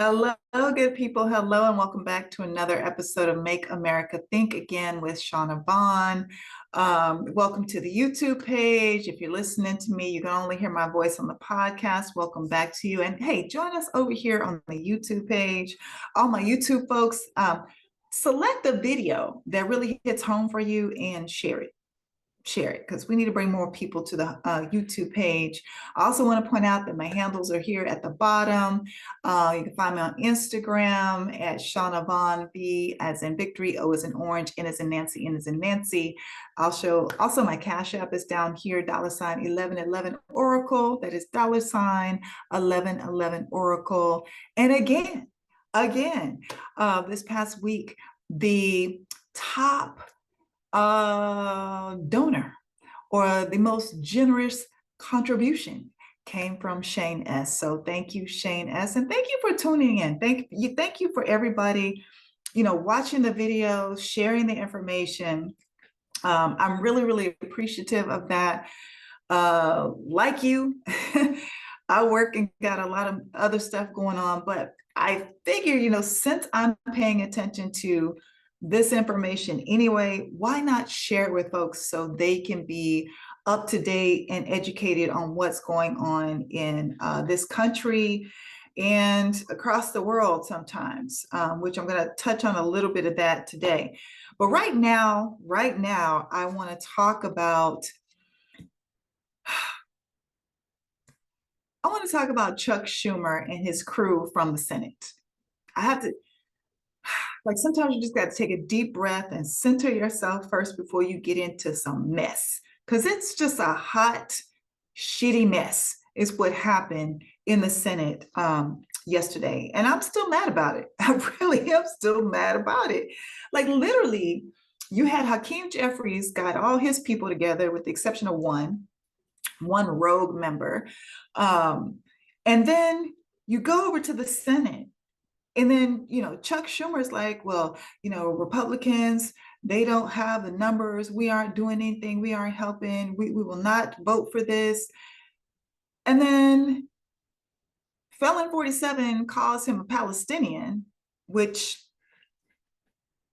Hello, good people. Hello, and welcome back to another episode of Make America Think Again with Vaughn. Welcome to the YouTube page. If you're listening to me, you can only hear my voice on the podcast. Welcome back to you. And hey, join us over here on the YouTube page. All my YouTube folks, select a video that really hits home for you and share it. Share it because we need to bring more people to the YouTube page. I also want to point out that my handles are here at the bottom. You can find me on Instagram at Shanavonn, V as in victory, O as in orange, N as in Nancy, N as in Nancy. Also my Cash App is down here, $ 1111 Oracle. That is $ 1111 Oracle. And again, this past week, the top donor or the most generous contribution came from Shane S. So thank you, Shane S. And thank you for tuning in. Thank you for everybody, watching the videos, sharing the information. I'm really, really appreciative of that. Like you, I work and got a lot of other stuff going on, but I figure, since I'm paying attention to this information anyway, why not share it with folks so they can be up to date and educated on what's going on in this country and across the world sometimes, which I'm going to touch on a little bit of that today. But right now, I want to talk about Chuck Schumer and his crew from the Senate. I have to, sometimes you just got to take a deep breath and center yourself first before you get into some mess. Because it's just a hot, shitty mess is what happened in the Senate yesterday. And I'm still mad about it. I really am still mad about it. Literally, you had Hakeem Jeffries got all his people together with the exception of one rogue member. And then you go over to the Senate. And then, Chuck Schumer's like, well, Republicans, they don't have the numbers. We aren't doing anything. We aren't helping. We will not vote for this. And then Felon 47 calls him a Palestinian, which,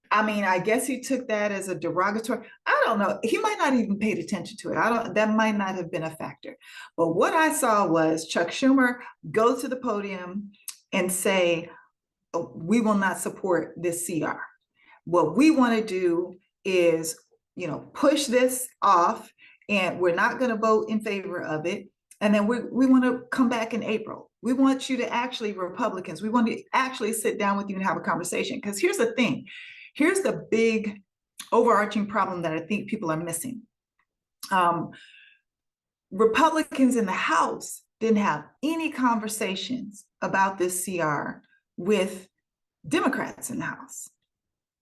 I guess he took that as a derogatory. I don't know. He might not even paid attention to it. That might not have been a factor. But what I saw was Chuck Schumer go to the podium and say, we will not support this CR. What we want to do is, push this off, and we're not going to vote in favor of it. And then we want to come back in April. We want you to actually, Republicans, we want to actually sit down with you and have a conversation. Because here's the thing. Here's the big overarching problem that I think people are missing. Republicans in the House didn't have any conversations about this CR with Democrats in the House.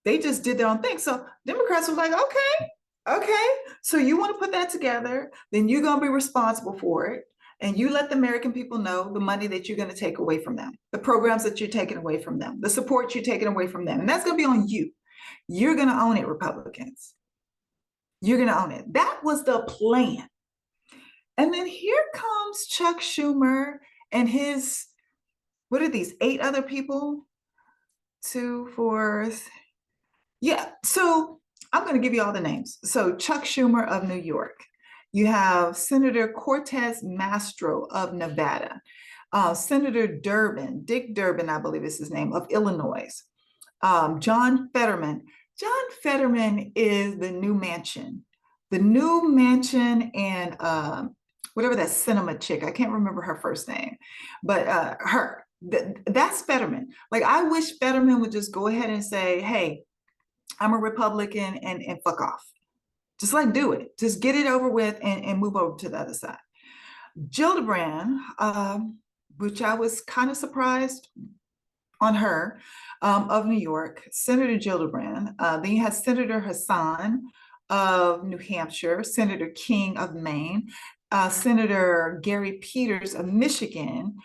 They just did their own thing. So Democrats were like, okay, so you want to put that together, then you're going to be responsible for it. And you let the American people know the money that you're going to take away from them, the programs that you're taking away from them, the support you're taking away from them. And that's going to be on you. You're going to own it, Republicans. You're going to own it. That was the plan. And then here comes Chuck Schumer and his, what are these, 8 other people? 2, 4, yeah. So I'm going to give you all the names. So Chuck Schumer of New York. You have Senator Cortez Masto of Nevada. Senator Dick Durbin, I believe is his name, of Illinois. John Fetterman. John Fetterman is the new mansion. The new mansion and whatever that cinema chick, I can't remember her first name, but her. That's Fetterman. I wish Fetterman would just go ahead and say, hey, I'm a Republican and fuck off. Just do it. Just get it over with and move over to the other side. Gillibrand, which I was kind of surprised on her, of New York, Senator Gillibrand. Then you have Senator Hassan of New Hampshire, Senator King of Maine, Senator Gary Peters of Michigan,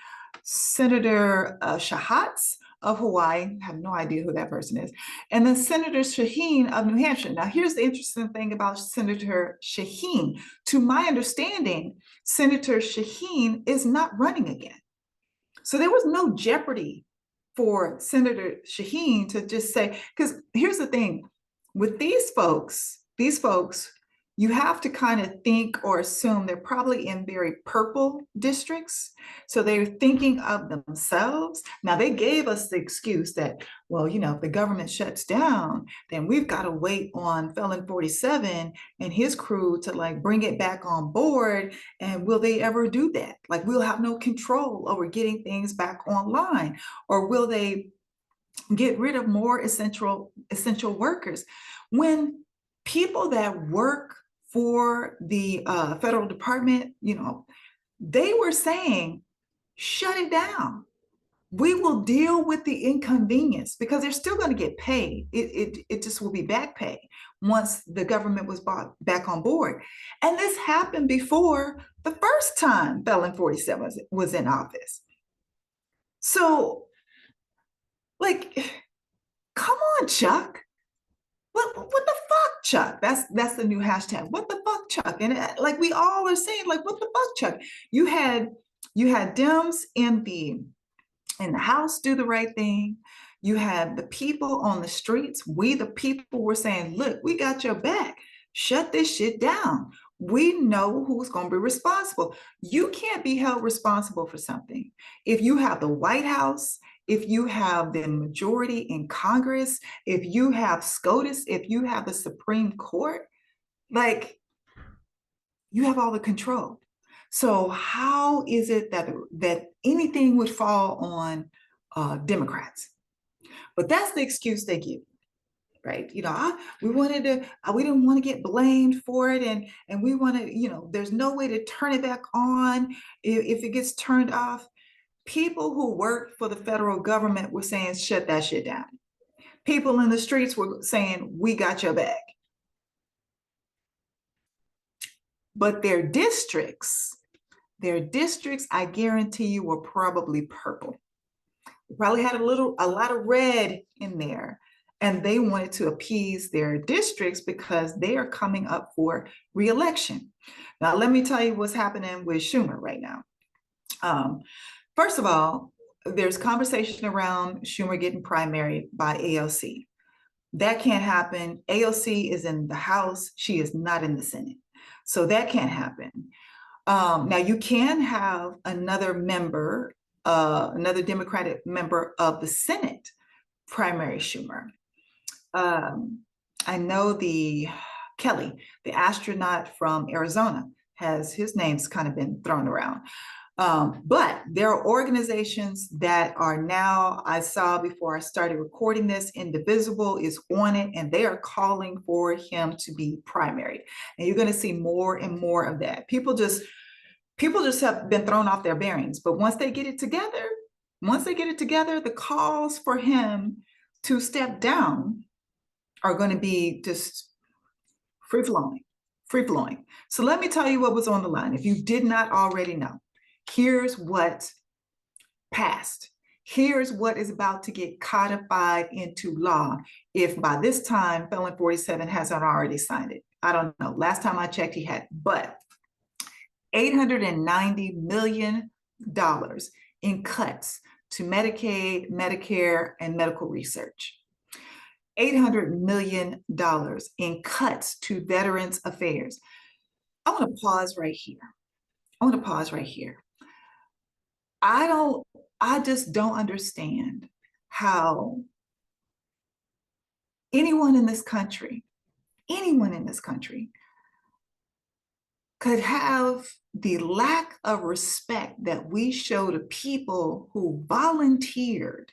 Senator Shahatz of Hawaii, I have no idea who that person is, and then Senator Shaheen of New Hampshire. Now, here's the interesting thing about Senator Shaheen. To my understanding, Senator Shaheen is not running again. So there was no jeopardy for Senator Shaheen to just say, because here's the thing, with these folks, you have to kind of think or assume they're probably in very purple districts. So they're thinking of themselves. Now, they gave us the excuse that, well, if the government shuts down, then we've got to wait on Felon 47 and his crew to like bring it back on board. And will they ever do that? Like, we'll have no control over getting things back online. Or will they get rid of more essential workers? When people that work for the federal department, they were saying, shut it down. We will deal with the inconvenience because they're still going to get paid. It just will be back pay once the government was brought back on board. And this happened before the first time Felon 47 was in office. So, like, come on, Chuck. What the fuck, Chuck? That's the new hashtag. What the fuck, Chuck? And like we all are saying, like, what the fuck, Chuck? You had Dems in the House do the right thing. You had the people on the streets. We the people were saying, look, we got your back. Shut this shit down. We know who's going to be responsible. You can't be held responsible for something if you have the White House, if you have the majority in Congress, if you have SCOTUS, if you have the Supreme Court, like, you have all the control. So how is it that anything would fall on Democrats? But that's the excuse they give, right? We didn't want to get blamed for it, and we want to, there's no way to turn it back on if it gets turned off. People who work for the federal government were saying, shut that shit down. People in the streets were saying, we got your back. But their districts, I guarantee you, were probably purple. They probably had a lot of red in there. And they wanted to appease their districts because they are coming up for re-election. Now, let me tell you what's happening with Schumer right now. First of all, there's conversation around Schumer getting primaried by AOC. That can't happen. AOC is in the House. She is not in the Senate. So that can't happen. Now, you can have another Democratic member of the Senate primary Schumer. I know Kelly, the astronaut from Arizona, his name's kind of been thrown around. But there are organizations that are now, I saw before I started recording this, Indivisible is on it, and they are calling for him to be primary. And you're going to see more and more of that. People just have been thrown off their bearings. But once they get it together, the calls for him to step down are going to be just free flowing. So let me tell you what was on the line. If you did not already know, here's what passed. Here's what is about to get codified into law if by this time Felon 47 hasn't already signed it. I don't know. Last time I checked, he had, but $890 million in cuts to Medicaid, Medicare, and medical research. $800 million in cuts to Veterans Affairs. I want to pause right here. I just don't understand how anyone in this country could have the lack of respect that we show to people who volunteered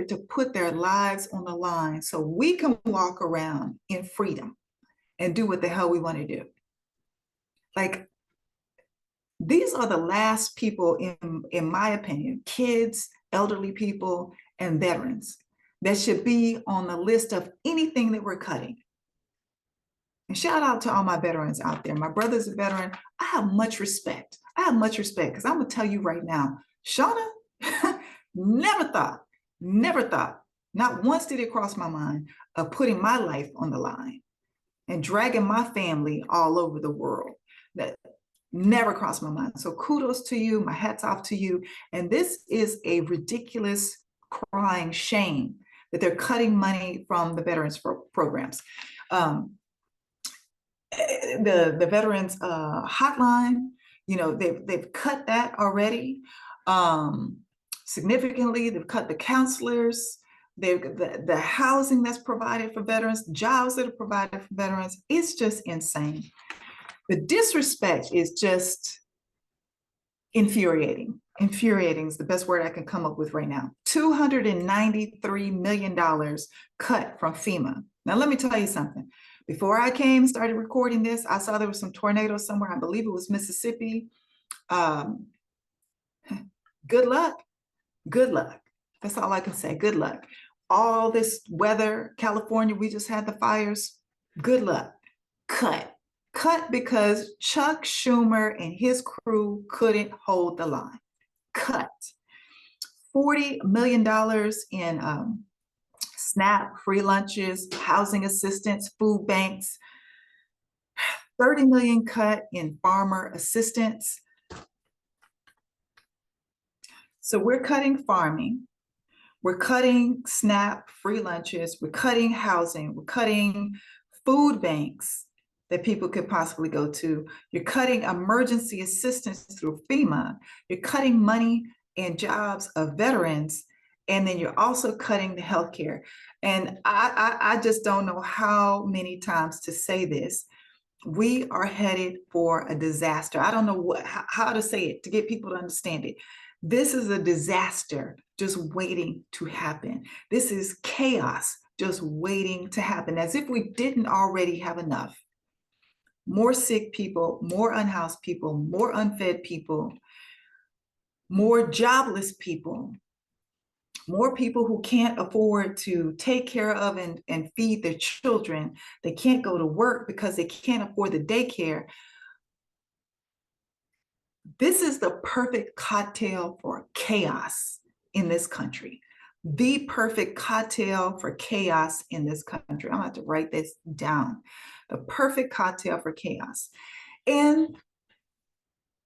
to put their lives on the line so we can walk around in freedom and do what the hell we want to do. Like, these are the last people, in my opinion, kids, elderly people, and veterans that should be on the list of anything that we're cutting. And shout out to all my veterans out there. My brother's a veteran. I have much respect because I'm going to tell you right now, Shauna, never thought, not once did it cross my mind of putting my life on the line and dragging my family all over the world. Never crossed my mind. So kudos to you. My hat's off to you. And this is a ridiculous, crying shame that they're cutting money from the veterans programs. The veterans hotline, they've cut that already significantly. They've cut the counselors. The housing that's provided for veterans, jobs that are provided for veterans. It's just insane. The disrespect is just infuriating. Infuriating is the best word I can come up with right now. $293 million cut from FEMA. Now, let me tell you something. Before I started recording this, I saw there was some tornadoes somewhere. I believe it was Mississippi. Good luck. Good luck. That's all I can say. Good luck. All this weather, California, we just had the fires. Good luck. Cut because Chuck Schumer and his crew couldn't hold the line. Cut. $40 million in SNAP, free lunches, housing assistance, food banks. 30 million cut in farmer assistance. So we're cutting farming. We're cutting SNAP, free lunches. We're cutting housing. We're cutting food banks that people could possibly go to. You're cutting emergency assistance through FEMA. You're cutting money and jobs of veterans. And then you're also cutting the healthcare. And I just don't know how many times to say this. We are headed for a disaster. I don't know how to say it to get people to understand it. This is a disaster just waiting to happen. This is chaos just waiting to happen, as if we didn't already have enough. More sick people, more unhoused people, more unfed people, more jobless people, more people who can't afford to take care of and feed their children. They can't go to work because they can't afford the daycare. This is the perfect cocktail for chaos in this country. The perfect cocktail for chaos in this country. I'm going to have to write this down. The perfect cocktail for chaos. And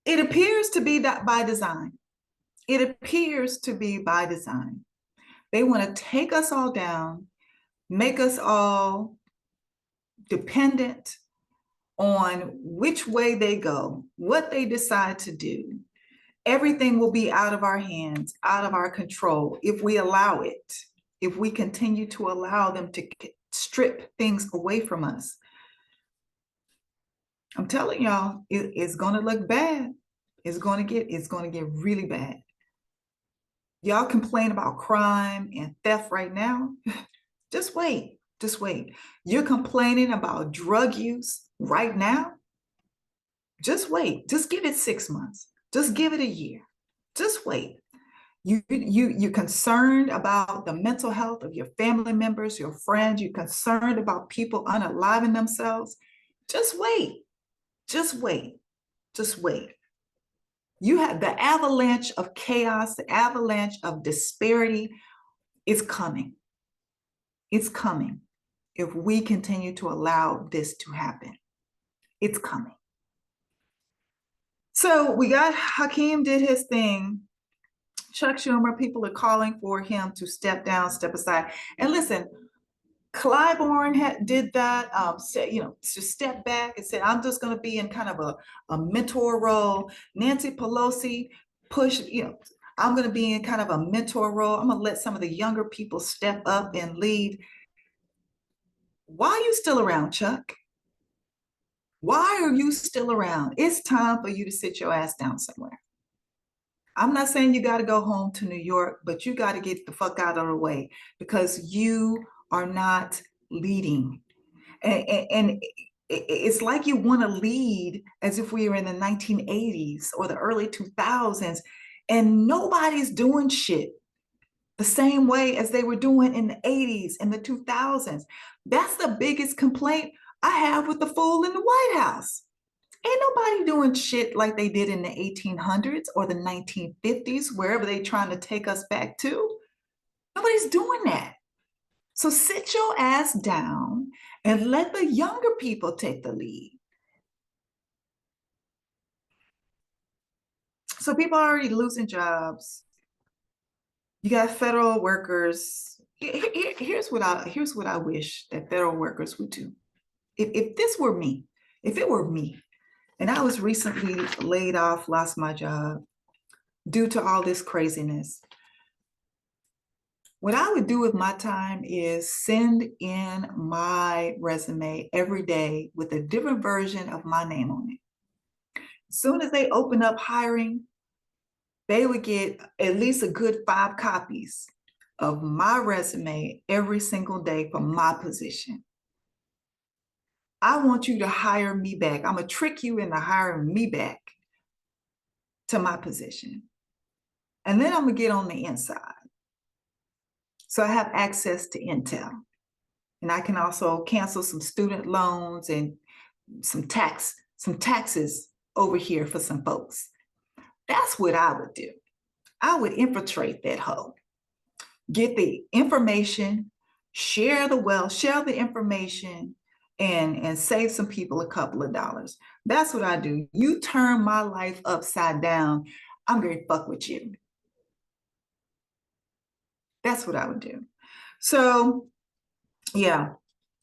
it appears to be that by design. It appears to be by design. They want to take us all down, make us all dependent on which way they go, what they decide to do. Everything will be out of our hands, out of our control, if we allow it, if we continue to allow them to strip things away from us. I'm telling y'all, it's going to look bad. It's going to get really bad. Y'all complain about crime and theft right now. Just wait. Just wait. You're complaining about drug use right now. Just wait. Just give it 6 months. Just give it a year. Just wait. You're concerned about the mental health of your family members, your friends. You're concerned about people unaliving themselves. Just wait. Just wait. Just wait. You have the avalanche of chaos, the avalanche of disparity is coming. It's coming if we continue to allow this to happen. It's coming. So we got Hakeem did his thing. Chuck Schumer, people are calling for him to step down, step aside. And listen, Clyburn did that, said, to step back and said, I'm just going to be in kind of a mentor role. Nancy Pelosi pushed, I'm going to be in kind of a mentor role. I'm going to let some of the younger people step up and lead. Why are you still around, Chuck? Why are you still around? It's time for you to sit your ass down somewhere. I'm not saying you got to go home to New York, but you got to get the fuck out of the way because you are not leading. And it's like you want to lead as if we were in the 1980s or the early 2000s, and nobody's doing shit the same way as they were doing in the 80s and the 2000s. That's the biggest complaint I have with the fool in the White House. Ain't nobody doing shit like they did in the 1800s or the 1950s, wherever they trying to take us back to. Nobody's doing that. So sit your ass down and let the younger people take the lead. So people are already losing jobs. You got federal workers. Here's what I wish that federal workers would do. If this were me, if it were me, and I was recently laid off, lost my job due to all this craziness, what I would do with my time is send in my resume every day with a different version of my name on it. As soon as they open up hiring, they would get at least a good 5 copies of my resume every single day for my position. I want you to hire me back. I'm gonna trick you into hiring me back to my position. And then I'm gonna get on the inside. So I have access to intel. And I can also cancel some student loans and some taxes over here for some folks. That's what I would do. I would infiltrate that hole, get the information, share the wealth, share the information, and save some people a couple of dollars. That's what I do. You turn my life upside down, I'm going to fuck with you. That's what I would do. So, yeah,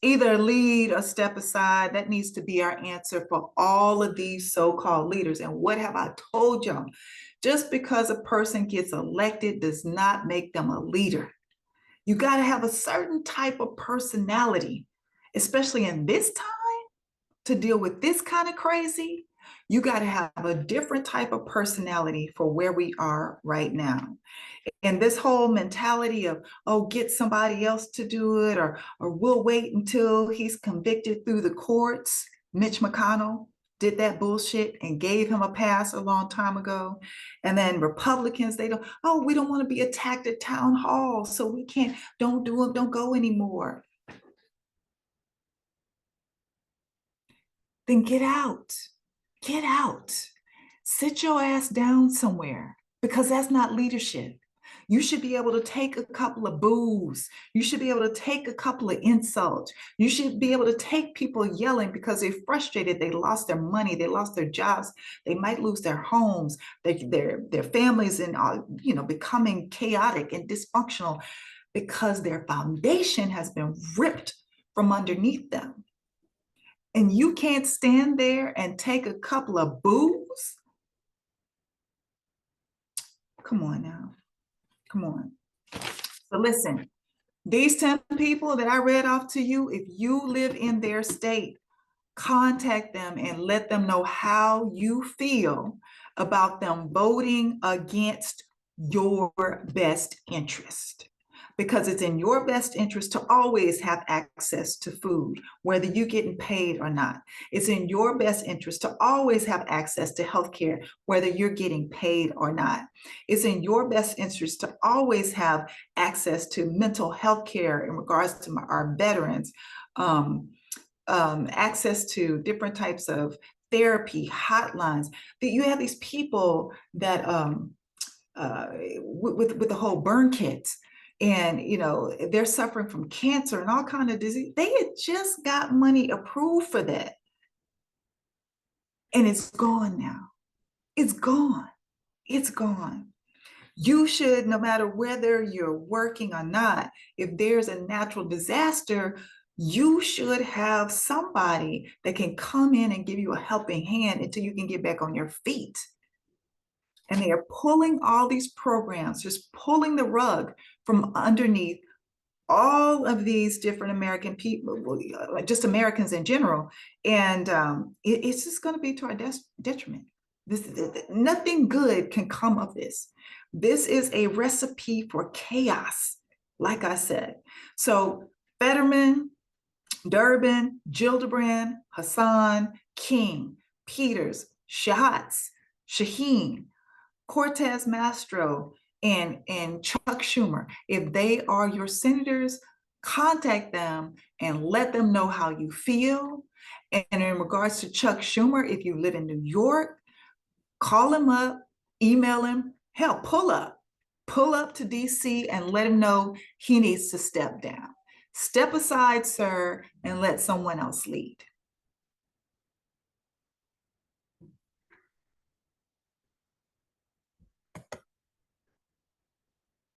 either lead or step aside. That needs to be our answer for all of these so-called leaders. And what have I told y'all? Just because a person gets elected does not make them a leader. You got to have a certain type of personality, especially in this time, to deal with this kind of crazy. You got to have a different type of personality for where we are right now. And this whole mentality of, oh, get somebody else to do it, or we'll wait until he's convicted through the courts. Mitch McConnell did that bullshit and gave him a pass a long time ago. And then Republicans, we don't want to be attacked at town hall, so we don't go anymore. Then get out. Sit your ass down somewhere, because that's not leadership. You should be able to take a couple of boos. You should be able to take a couple of insults. You should be able to take people yelling because they're frustrated. They lost their money. They lost their jobs. They might lose their homes, their families, and becoming chaotic and dysfunctional because their foundation has been ripped from underneath them. And you can't stand there and take a couple of boos? Come on now. Come on. But listen, these 10 people that I read off to you, if you live in their state, contact them and let them know how you feel about them voting against your best interest. Because it's in your best interest to always have access to food, whether you're getting paid or not. It's in your best interest to always have access to healthcare, whether you're getting paid or not. It's in your best interest to always have access to mental health care in regards to our veterans, access to different types of therapy hotlines. That you have these people that with the whole burn kits, and they're suffering from cancer and all kind of disease. They had just got money approved for that, and it's gone now. It's gone. You should, no matter whether you're working or not, if there's a natural disaster, you should have somebody that can come in and give you a helping hand until you can get back on your feet. And they are pulling all these programs, just pulling the rug from underneath all of these different American people, just Americans in general. And it's just going to be to our detriment. Nothing good can come of this. This is a recipe for chaos, like I said. So Fetterman, Durbin, Gillibrand, Hassan, King, Peters, Schatz, Shaheen, Cortez Mastro, and Chuck Schumer, if they are your senators, contact them and let them know how you feel. And in regards to Chuck Schumer, if you live in New York, call him up, email him, hell, pull up to DC and let him know he needs to step down. Step aside, sir, and let someone else lead.